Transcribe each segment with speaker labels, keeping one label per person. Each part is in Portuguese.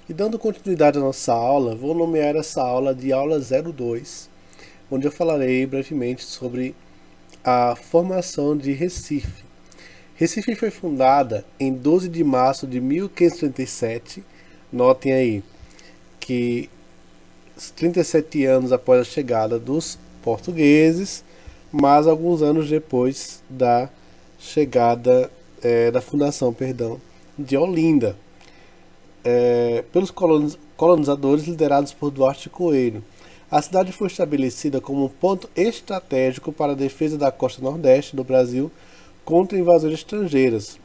Speaker 1: E dando continuidade à nossa aula, vou nomear essa aula de aula 02, onde eu falarei brevemente sobre a formação de Recife. Recife foi fundada em 12 de março de 1537. Notem aí que 37 anos após a chegada dos portugueses, mas alguns anos depois da chegada, da fundação, perdão, de Olinda, pelos colonizadores liderados por Duarte Coelho. A cidade foi estabelecida como um ponto estratégico para a defesa da costa nordeste do Brasil contra invasões estrangeiras.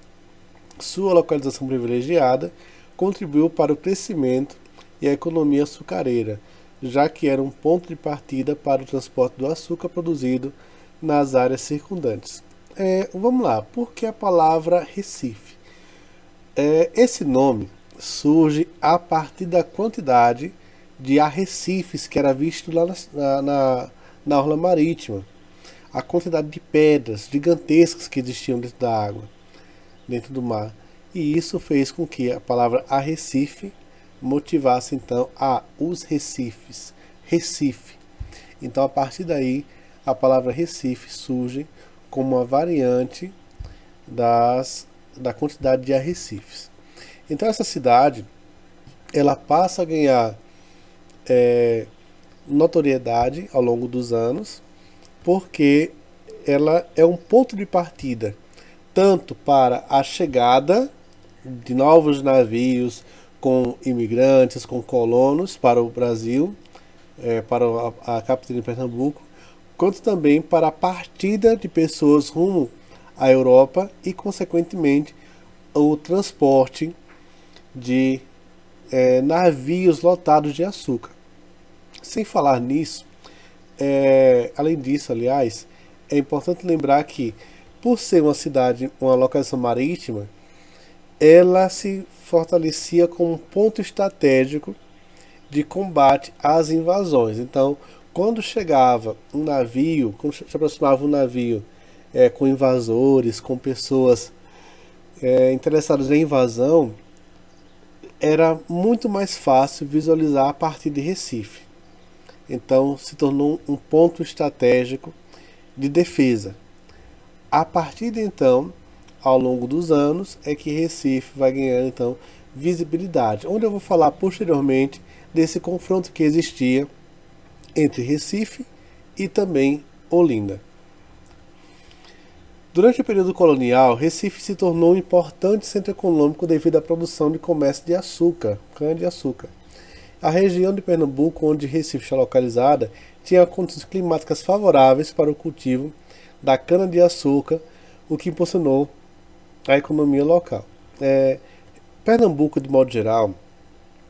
Speaker 1: Sua localização privilegiada contribuiu para o crescimento e a economia açucareira, já que era um ponto de partida para o transporte do açúcar produzido nas áreas circundantes. Vamos lá, por que a palavra Recife? Esse nome surge a partir da quantidade de arrecifes que era visto lá na orla marítima. A quantidade de pedras gigantescas que existiam dentro da água, dentro do mar. E isso fez com que a palavra arrecife motivasse então a os recifes, Recife. Então a partir daí a palavra Recife surge como uma variante da quantidade de arrecifes. Então essa cidade ela passa a ganhar notoriedade ao longo dos anos, porque ela é um ponto de partida tanto para a chegada de novos navios com imigrantes, com colonos para o Brasil, para a capital de Pernambuco, quanto também para a partida de pessoas rumo à Europa e, consequentemente, o transporte de navios lotados de açúcar. Sem falar nisso, além disso, aliás, é importante lembrar que, por ser uma cidade, uma localização marítima, ela se fortalecia como um ponto estratégico de combate às invasões. Então, quando chegava um navio, quando se aproximava um navio com invasores, com pessoas interessadas na invasão, era muito mais fácil visualizar a partir de Recife. Então, se tornou um ponto estratégico de defesa. A partir de então, ao longo dos anos, é que Recife vai ganhando então visibilidade, onde eu vou falar posteriormente desse confronto que existia entre Recife e também Olinda. Durante o período colonial, Recife se tornou um importante centro econômico devido à produção de comércio de açúcar, cana-de-açúcar. A região de Pernambuco, onde Recife está localizada, tinha condições climáticas favoráveis para o cultivo da cana-de-açúcar, o que impulsionou a economia local. Pernambuco, de modo geral,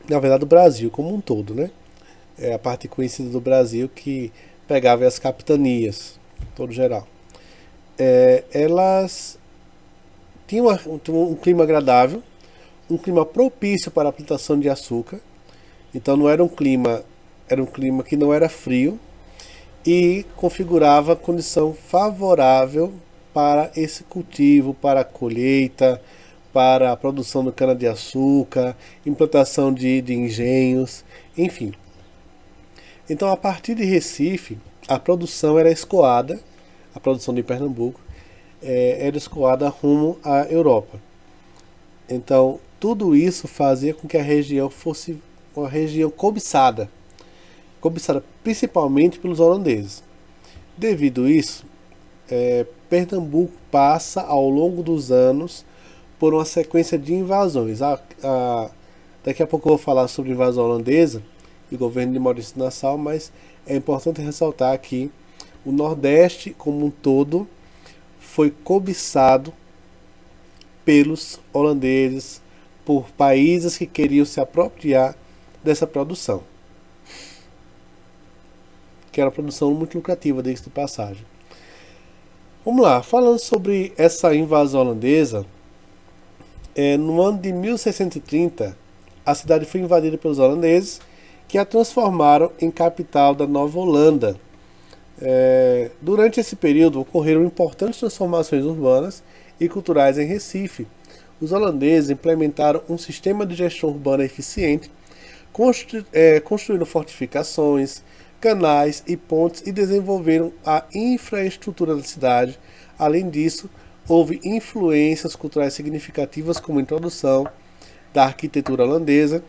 Speaker 1: na verdade o Brasil como um todo, né? É a parte conhecida do Brasil que pegava as capitanias, todo geral. Elas tinham um clima agradável, um clima propício para a plantação de açúcar. Então não era um clima que não era frio e configurava condição favorável para esse cultivo, para a colheita, para a produção do cana-de-açúcar, implantação de engenhos, enfim. Então, a partir de Recife, a produção era escoada, a produção de Pernambuco era escoada rumo à Europa. Então, tudo isso fazia com que a região fosse uma região cobiçada principalmente pelos holandeses. Devido a isso, Pernambuco passa ao longo dos anos por uma sequência de invasões. Daqui a pouco eu vou falar sobre a invasão holandesa e o governo de Maurício Nassau, mas é importante ressaltar que o Nordeste como um todo foi cobiçado pelos holandeses, por países que queriam se apropriar dessa produção, que era uma produção muito lucrativa, diga-se de passagem. Vamos lá, falando sobre essa invasão holandesa, no ano de 1630, a cidade foi invadida pelos holandeses, que a transformaram em capital da Nova Holanda. Durante esse período ocorreram importantes transformações urbanas e culturais em Recife. Os holandeses implementaram um sistema de gestão urbana eficiente, construíram fortificações, canais e pontes e desenvolveram a infraestrutura da cidade. Além disso, houve influências culturais significativas como a introdução da arquitetura holandesa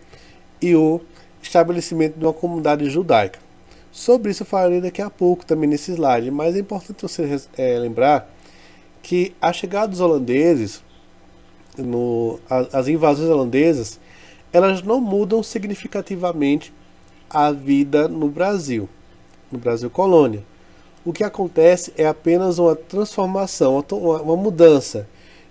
Speaker 1: e o estabelecimento de uma comunidade judaica. Sobre isso eu falarei daqui a pouco também nesse slide, mas é importante você lembrar que a chegada dos holandeses, as invasões holandesas, elas não mudam significativamente a vida no Brasil colônia. O que acontece é apenas uma transformação, uma mudança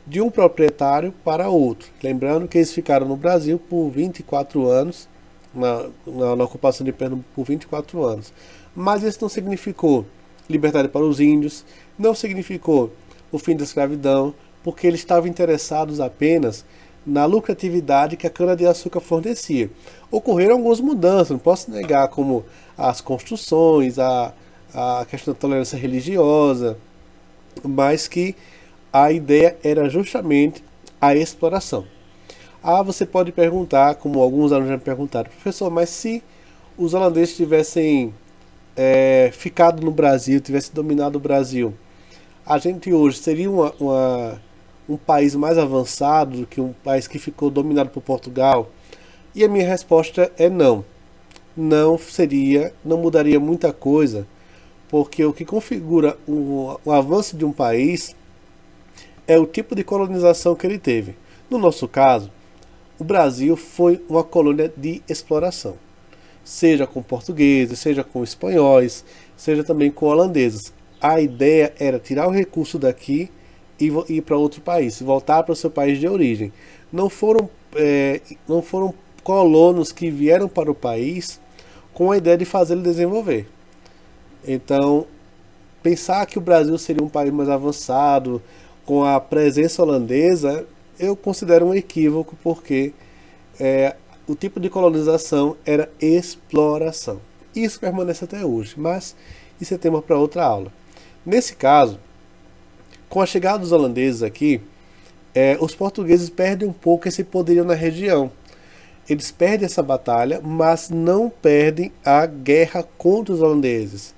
Speaker 1: de um proprietário para outro. Lembrando que eles ficaram no Brasil por 24 anos, na ocupação de Pernambuco por 24 anos. Mas isso não significou liberdade para os índios, não significou o fim da escravidão, porque eles estavam interessados apenas na lucratividade que a cana-de-açúcar fornecia. Ocorreram algumas mudanças, não posso negar, como as construções, a questão da tolerância religiosa, mas que a ideia era justamente a exploração. Você pode perguntar, como alguns alunos já me perguntaram, professor, mas se os holandeses tivessem ficado no Brasil, tivessem dominado o Brasil, a gente hoje seria um país mais avançado do que um país que ficou dominado por Portugal? E a minha resposta é não. Não seria, não mudaria muita coisa, porque o que configura o avanço de um país é o tipo de colonização que ele teve. No nosso caso, o Brasil foi uma colônia de exploração, seja com portugueses, seja com espanhóis, seja também com holandeses. A ideia era tirar o recurso daqui e ir para outro país, voltar para o seu país de origem. Não foram colonos que vieram para o país com a ideia de fazê-lo desenvolver. Então, pensar que o Brasil seria um país mais avançado com a presença holandesa, eu considero um equívoco, porque o tipo de colonização era exploração. Isso permanece até hoje, mas isso é tema para outra aula. Nesse caso, com a chegada dos holandeses aqui, os portugueses perdem um pouco esse poderio na região. Eles perdem essa batalha, mas não perdem a guerra contra os holandeses.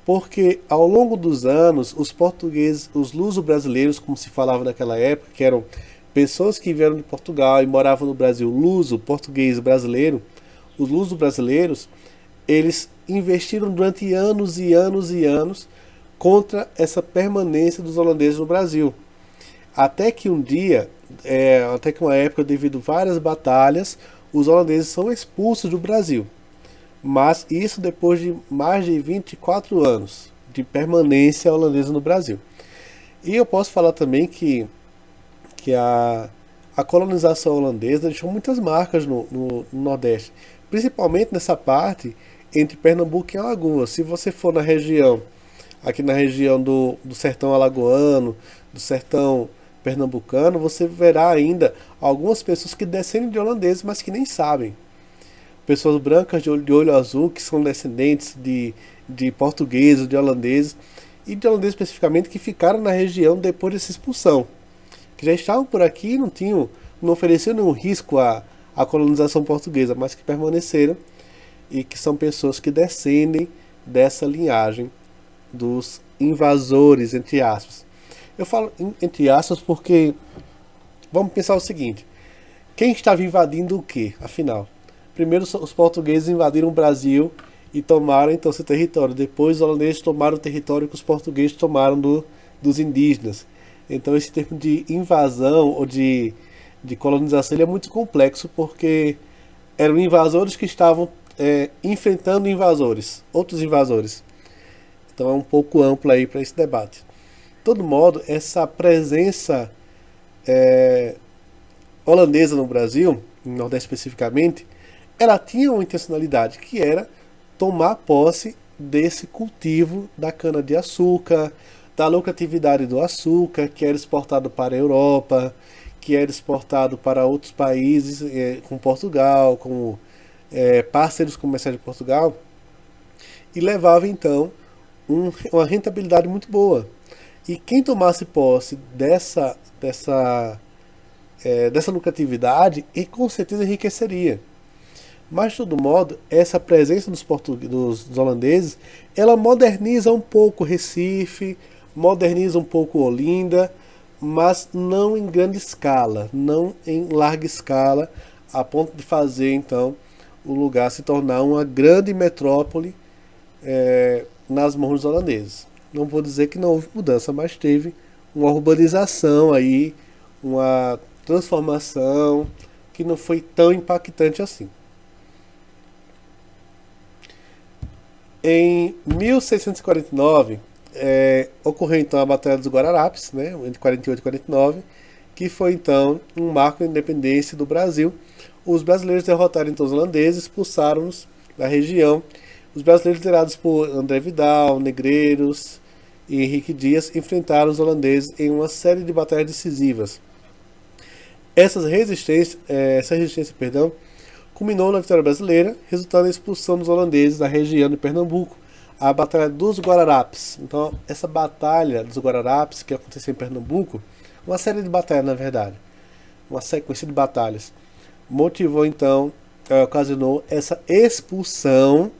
Speaker 1: Porque ao longo dos anos, os portugueses, os luso-brasileiros, como se falava naquela época, que eram pessoas que vieram de Portugal e moravam no Brasil, luso, português, brasileiro, os luso-brasileiros, eles investiram durante anos e anos e anos contra essa permanência dos holandeses no Brasil. Até que um dia, até que uma época, devido a várias batalhas, os holandeses são expulsos do Brasil. Mas isso depois de mais de 24 anos de permanência holandesa no Brasil. E eu posso falar também que a colonização holandesa deixou muitas marcas no Nordeste, principalmente nessa parte entre Pernambuco e Alagoas. Se você for na região, aqui na região do sertão alagoano, do sertão pernambucano, você verá ainda algumas pessoas que descendem de holandeses, mas que nem sabem. Pessoas brancas de olho azul, que são descendentes de portugueses, de holandeses, e de holandeses especificamente, que ficaram na região depois dessa expulsão, que já estavam por aqui e não ofereciam nenhum risco à colonização portuguesa, mas que permaneceram, e que são pessoas que descendem dessa linhagem dos invasores, entre aspas. Eu falo entre aspas porque vamos pensar o seguinte: quem estava invadindo o que, afinal? Primeiro os portugueses invadiram o Brasil e tomaram então seu território. Depois os holandeses tomaram o território que os portugueses tomaram dos indígenas. Então esse termo de invasão ou de colonização ele é muito complexo, porque eram invasores que estavam enfrentando invasores, outros invasores. Então é um pouco amplo aí para esse debate. De todo modo, essa presença holandesa no Brasil, no Nordeste especificamente, ela tinha uma intencionalidade, que era tomar posse desse cultivo da cana-de-açúcar, da lucratividade do açúcar, que era exportado para a Europa, que era exportado para outros países, com Portugal, como parceiros comerciais de Portugal, e levava então uma rentabilidade muito boa. E quem tomasse posse dessa lucratividade, e com certeza enriqueceria. Mas, de todo modo, essa presença dos holandeses, ela moderniza um pouco Recife, moderniza um pouco Olinda, mas não em grande escala, não em larga escala, a ponto de fazer, então, o lugar se tornar uma grande metrópole nas mãos dos holandeses. Não vou dizer que não houve mudança, mas teve uma urbanização aí, uma transformação que não foi tão impactante assim. Em 1649, ocorreu então a Batalha dos Guararapes, né, entre 48 e 49, que foi então um marco da independência do Brasil. Os brasileiros derrotaram então os holandeses, expulsaram-nos da região. Os brasileiros, liderados por André Vidal, Negreiros e Henrique Dias, enfrentaram os holandeses em uma série de batalhas decisivas. Essa resistência, culminou na vitória brasileira, resultando na expulsão dos holandeses da região de Pernambuco, a Batalha dos Guararapes. Então, essa Batalha dos Guararapes, que aconteceu em Pernambuco, uma série de batalhas, na verdade, uma sequência de batalhas, motivou então, ocasionou essa expulsão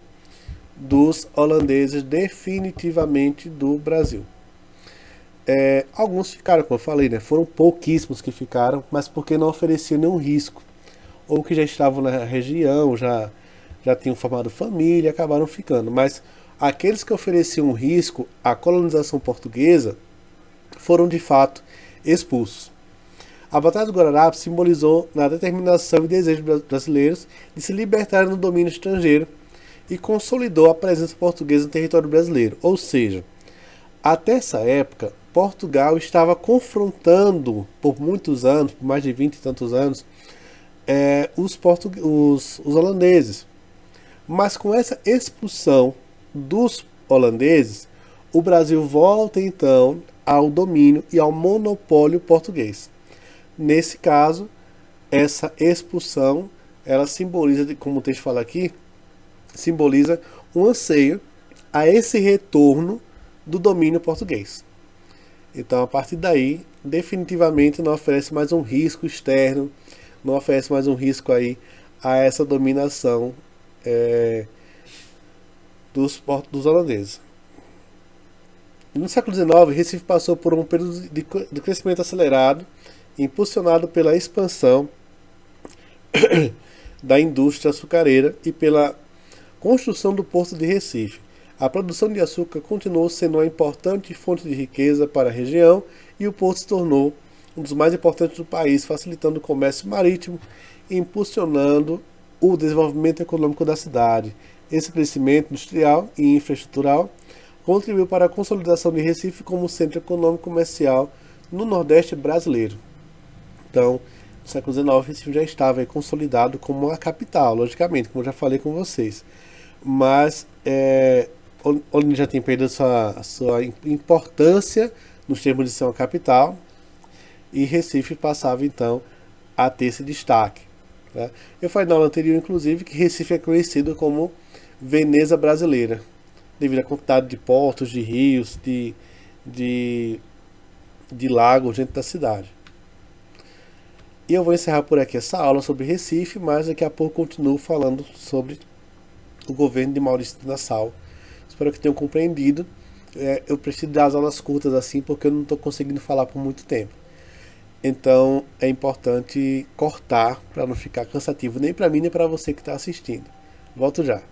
Speaker 1: dos holandeses definitivamente do Brasil. Alguns ficaram, como eu falei, né? Foram pouquíssimos que ficaram, mas porque não ofereciam nenhum risco, ou que já estavam na região, já tinham formado família, acabaram ficando. Mas aqueles que ofereciam risco à colonização portuguesa foram de fato expulsos. A Batalha do Guararapes simbolizou na determinação e desejo brasileiros de se libertarem do domínio estrangeiro e consolidou a presença portuguesa no território brasileiro. Ou seja, até essa época, Portugal estava confrontando por muitos anos, por mais de 20 e tantos anos, os holandeses. Mas com essa expulsão dos holandeses, o Brasil volta então ao domínio e ao monopólio português. Nesse caso, essa expulsão, ela simboliza, como o texto fala aqui, simboliza um anseio a esse retorno do domínio português. Então, a partir daí, definitivamente não oferece mais um risco externo, não oferece mais um risco aí a essa dominação dos holandeses. No século XIX, Recife passou por um período de crescimento acelerado, impulsionado pela expansão da indústria açucareira e pela construção do porto de Recife. A produção de açúcar continuou sendo uma importante fonte de riqueza para a região e o porto se tornou um dos mais importantes do país, facilitando o comércio marítimo e impulsionando o desenvolvimento econômico da cidade. Esse crescimento industrial e infraestrutural contribuiu para a consolidação de Recife como centro econômico e comercial no Nordeste brasileiro. Então, no século XIX, Recife já estava consolidado como a capital, logicamente, como eu já falei com vocês. Mas Olinda já tem perdido a sua importância nos termos de ser uma capital, e Recife passava então a ter esse destaque. Tá? Eu falei na aula anterior, inclusive, que Recife é conhecido como Veneza brasileira, devido à quantidade de portos, de rios, de lagos dentro da cidade. E eu vou encerrar por aqui essa aula sobre Recife, mas daqui a pouco continuo falando sobre o governo de Maurício de Nassau. Espero que tenham compreendido. Eu preciso das aulas curtas assim, porque eu não estou conseguindo falar por muito tempo. Então é importante cortar para não ficar cansativo nem para mim nem para você que está assistindo. Volto já.